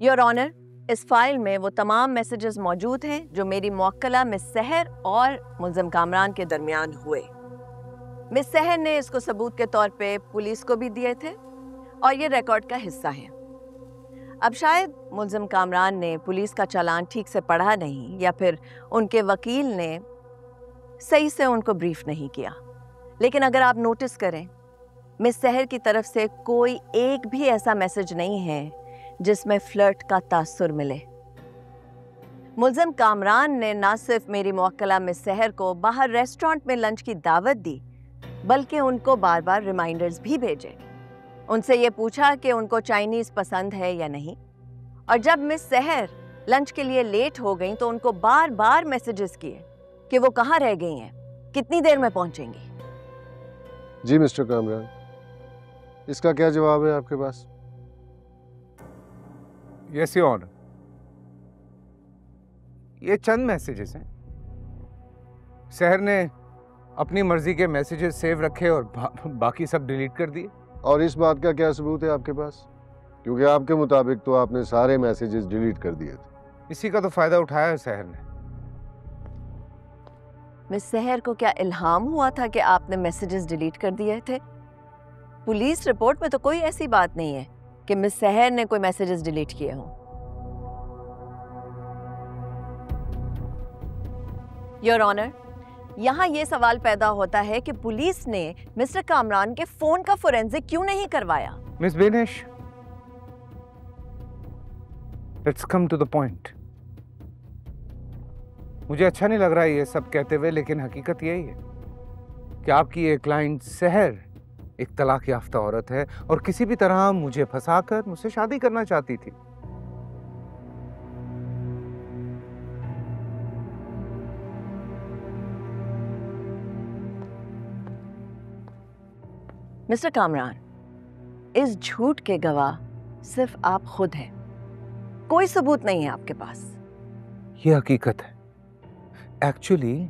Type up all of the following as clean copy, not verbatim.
Your honour, इस file में वो तमाम मैसेजेस मौजूद हैं जो मेरी मुवक्किला मिस सहर और मुल्ज़िम कामरान के दरमियान हुए। मिस सहर ने इसको सबूत के तौर पे पुलिस को भी दिए थे और ये रिकॉर्ड का हिस्सा है। अब शायद मुल्ज़िम कामरान ने पुलिस का चालान ठीक से पढ़ा नहीं या फिर उनके वकील ने सही से उनको ब्रीफ नहीं किया, लेकिन अगर आप नोटिस करें, मिस सहर की तरफ से कोई एक भी ऐसा मैसेज नहीं है जिसमें फ्लर्ट का तासुर मिले। मुल्ज़िम कामरान ने ना सिर्फ मेरी मुवक्किला मिस सहर को बाहर रेस्टोरेंट में लंच की दावत दी, बल्कि उनको बार बार रिमाइंडर्स भी भेजे। उनसे ये पूछा कि उनको चाइनीज़ पसंद है या नहीं, और जब मिस सहर लंच के लिए लेट हो गई तो उनको बार बार मैसेजेस किए कि वो कहाँ रह गई हैं, कितनी देर में पहुंचेंगी। जी मिस्टर कामरान, इसका क्या जवाब है आपके पास? यस योर ऑनर, ये चंद मैसेजेस हैं। सहर ने अपनी मर्जी के मैसेजेस सेव रखे और बाकी सब डिलीट कर दिए। और इस बात का क्या सबूत है आपके पास? क्योंकि आपके मुताबिक तो आपने सारे मैसेजेस डिलीट कर दिए थे। इसी का तो फायदा उठाया है सहर ने। मिस सहर को क्या इल्हाम हुआ था कि आपने मैसेजेस डिलीट कर दिए थे? पुलिस रिपोर्ट में तो कोई ऐसी बात नहीं है कि मिस सहर ने कोई मैसेजेस डिलीट किए हों। योर ऑनर, यहाँ ये सवाल पैदा होता है कि पुलिस ने मिस्टर कामरान के फोन का फोरेंसिक क्यों नहीं करवाया? Miss Benish, let's come to the point. मुझे अच्छा नहीं लग रहा है ये सब कहते हुए, लेकिन हकीकत यही है कि आपकी ये क्लाइंट सहर एक तलाक याफ्ता औरत है और किसी भी तरह मुझे फंसाकर मुझसे शादी करना चाहती थी। मिस्टर कामरान, इस झूठ के गवाह सिर्फ आप खुद हैं। कोई सबूत नहीं है आपके पास। ये हकीकत है। एक्चुअली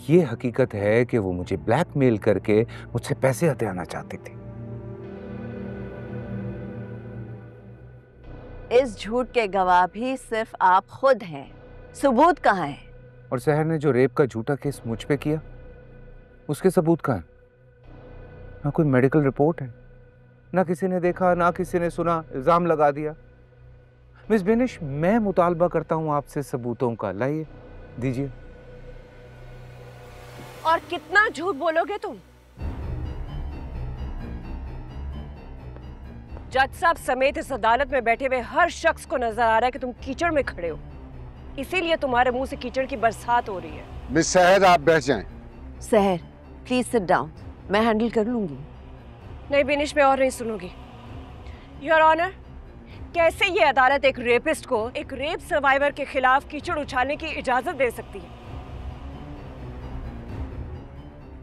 ये हकीकत है कि वो मुझे ब्लैकमेल करके मुझसे पैसे हथियाना चाहती थी। इस झूठ के गवाह भी सिर्फ आप खुद हैं। सबूत कहाँ है? और सहर ने जो रेप का झूठा केस मुझ पे किया, उसके सबूत कहाँ है? ना कोई मेडिकल रिपोर्ट है, ना किसी ने देखा, ना किसी ने सुना, इल्जाम लगा दिया। मिस बेनिश, मैं मुतालबा करता हूं आपसे सबूतों का। लाइए, दीजिए। और कितना झूठ बोलोगे तुम? जज साहब समेत इस अदालत में बैठे हुए हर शख्स को नजर आ रहा है कि तुम कीचड़ में खड़े हो, इसीलिए तुम्हारे मुंह से कीचड़ की बरसात हो रही है। मिस सहर, आप बैठ जाएं। सहर, प्लीज सिट डाउन, मैं हैंडल कर लूंगी। नहीं बेनिश, मैं और नहीं सुनूंगी। योर ऑनर, कैसे ये अदालत एक रेपिस्ट को एक रेप सर्वाइवर के खिलाफ कीचड़ उछालने की इजाजत दे सकती है?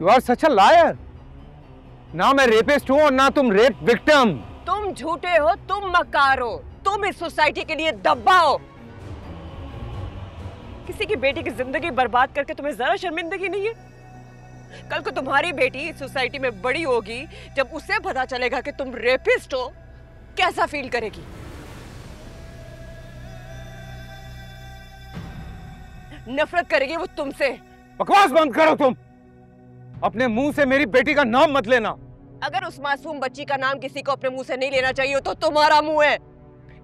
You are such a liar. ना मैं रेपिस्ट हूं और ना तुम रेप विक्टिम। तुम झूठे हो, तुम मक्कार हो, तुम इस सोसाइटी के लिए दब्बा हो। किसी की बेटी की जिंदगी बर्बाद करके तुम्हें जरा शर्मिंदगी नहीं है? कल को तुम्हारी बेटी इस सोसाइटी में बड़ी होगी, जब उसे पता चलेगा कि तुम रेपिस्ट हो, कैसा फील करेगी? नफरत करेगी वो तुमसे। बकवास बंद करो तुम। अपने मुंह से मेरी बेटी का नाम मत लेना। अगर उस मासूम बच्ची का नाम किसी को अपने मुंह से नहीं लेना चाहिए तो तुम्हारा मुंह है।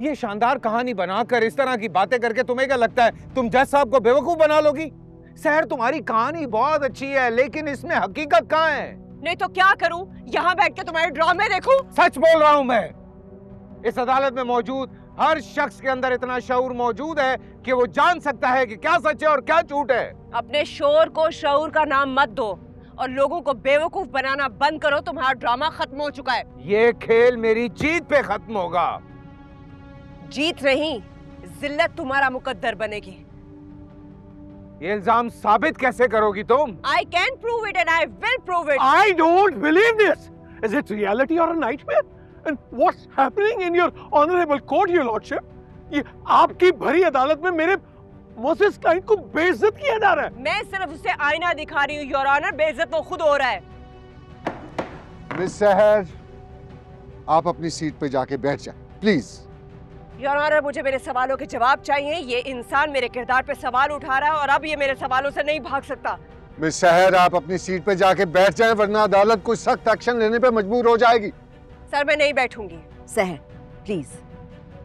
ये शानदार कहानी बनाकर इस तरह की बातें करके तुम्हें क्या लगता है तुम जज साहब को बेवकूफ बना लोगी? सहर, तुम्हारी कहानी बहुत अच्छी है, लेकिन इसमें हकीकत कहाँ है? नहीं तो क्या करूं? यहाँ बैठ के तुम्हारे ड्रामे देखूं? सच बोल रहा हूं मैं। इस अदालत में मौजूद हर शख्स के अंदर इतना शऊर मौजूद है कि वो जान सकता है कि क्या सच है और क्या झूठ है। अपने शोर को शऊर का नाम मत दो और लोगों को बेवकूफ बनाना बंद करो। तुम्हारा ड्रामा खत्म हो चुका है। ये खेल मेरी जीत पे खत्म होगा। जीत नहीं, जिल्लत तुम्हारा मुकद्दर बनेगी। ये इल्जाम साबित कैसे करोगी तुम? I can prove it and I will prove it. I don't believe this. Is it reality or a nightmare? And what's happening in your honorable court, your lordship? ये आपकी भरी अदालत में मेरे मोसेस क्लाइंट को बेइज्जत किया जा रहा है। मैं सिर्फ उसे आईना दिखा रही हूँ योर ऑनर, बेइज्जत वो खुद हो रहा है। मिस सहर, आप अपनी सीट पे जाके बैठ जाएं, प्लीज। योर ऑनर, मुझे मेरे सवालों के जवाब चाहिए। ये इंसान मेरे किरदार पे सवाल उठा रहा है और अब ये मेरे सवालों से नहीं भाग सकता। मिस सहर, आप अपनी सीट पे जाके बैठ जाएं, वरना अदालत कोई सख्त एक्शन लेने पे मजबूर हो जाएगी। सर, मैं नहीं बैठूंगी। सहर प्लीज।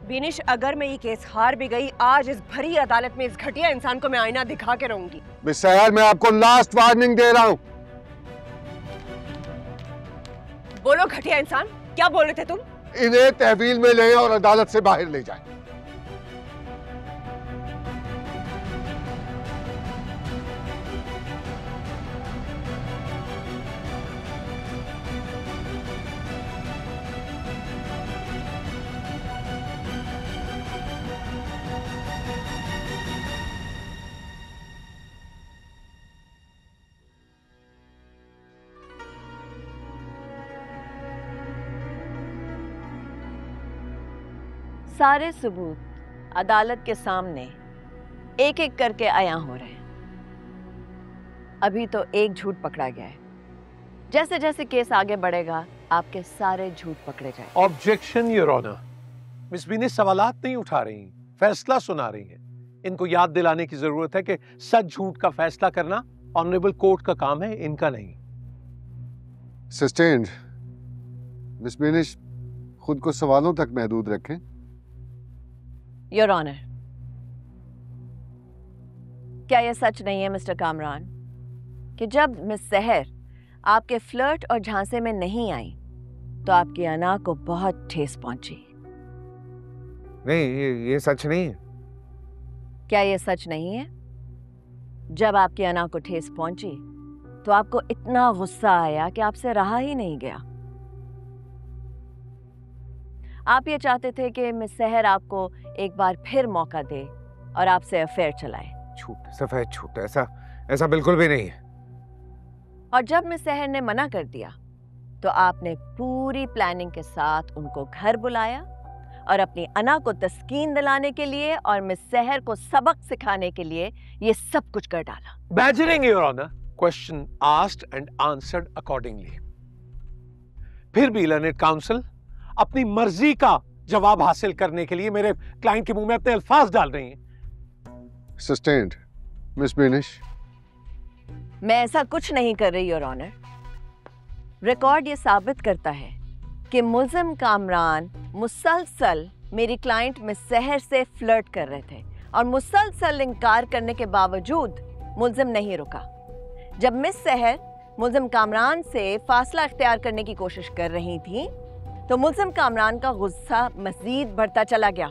बिनिश, अगर मैं ये केस हार भी गई, आज इस भरी अदालत में इस घटिया इंसान को मैं आईना दिखा के रहूंगी। मिस सहर, मैं आपको लास्ट वार्निंग दे रहा हूं। बोलो घटिया इंसान, क्या बोल रहे थे तुम? इन्हें तहवील में लें और अदालत से बाहर ले जाएं। सारे सबूत अदालत के सामने एक एक करके आया हो रहे हैं। अभी तो एक झूठ पकड़ा गया है। जैसे जैसे केस आगे बढ़ेगा, आपके सारे झूठ पकड़े जाए। Objection your honour. Miss Binish सवालात नहीं उठा रही, फैसला सुना रही हैं। इनको याद दिलाने की जरूरत है कि सच झूठ का फैसला करना ऑनरेबल कोर्ट का काम है, इनका नहीं। सस्टेन्ड। मिस बिनिश, खुद को सवालों तक महदूद रखें। योर ऑनर, क्या यह सच नहीं है मिस्टर कामरान कि जब मिस सहर आपके फ्लर्ट और झांसे में नहीं आई तो आपकी अना को बहुत ठेस पहुंची? नहीं, ये सच नहीं है। क्या यह सच नहीं है? जब आपकी अना को ठेस पहुंची तो आपको इतना गुस्सा आया कि आपसे रहा ही नहीं गया। आप ये चाहते थे कि मिस सहर आपको एक बार फिर मौका दे और आपसे अफेयर चलाए। झूठ, सफेद झूठ। ऐसा बिल्कुल भी नहीं है। और जब मिस सहर ने मना कर दिया तो आपने पूरी प्लानिंग के साथ उनको घर बुलाया और अपनी अना को तस्कीन दिलाने के लिए और मिस सहर को सबक सिखाने के लिए ये सब कुछ कर डाला। Badgering your honour, question asked and answered accordingly. फिर भी लर्नेड काउंसिल अपनी मर्जी का जवाब हासिल करने के लिए मेरे क्लाइंट के मुंह में अपने अल्फाज डाल रही हैं। सस्टेन्ड। मिस बिनिश, मैं ऐसा कुछ नहीं कर रही योर ऑनर। रिकॉर्ड ये साबित करता है कि मुल्जिम कामरान मुसलसल मेरी क्लाइंट मिस सहर से फ्लर्ट कर रहे थे और मुसलसल इनकार करने के बावजूद मुल्जिम नहीं रुका। जब मिस सहर मुल्जिम कामरान से फासला इख्तियार करने की कोशिश कर रही थी तो मुल्जिम कामरान का गुस्सा मजीद बढ़ता चला गया,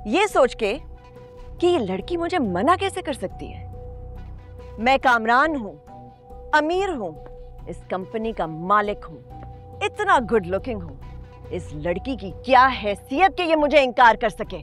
ये सोच के कि ये लड़की मुझे मना कैसे कर सकती है। मैं कामरान हूं, अमीर हूं, इस कंपनी का मालिक हूं, इतना गुड लुकिंग हूं। इस लड़की की क्या हैसियत कि ये मुझे इनकार कर सके।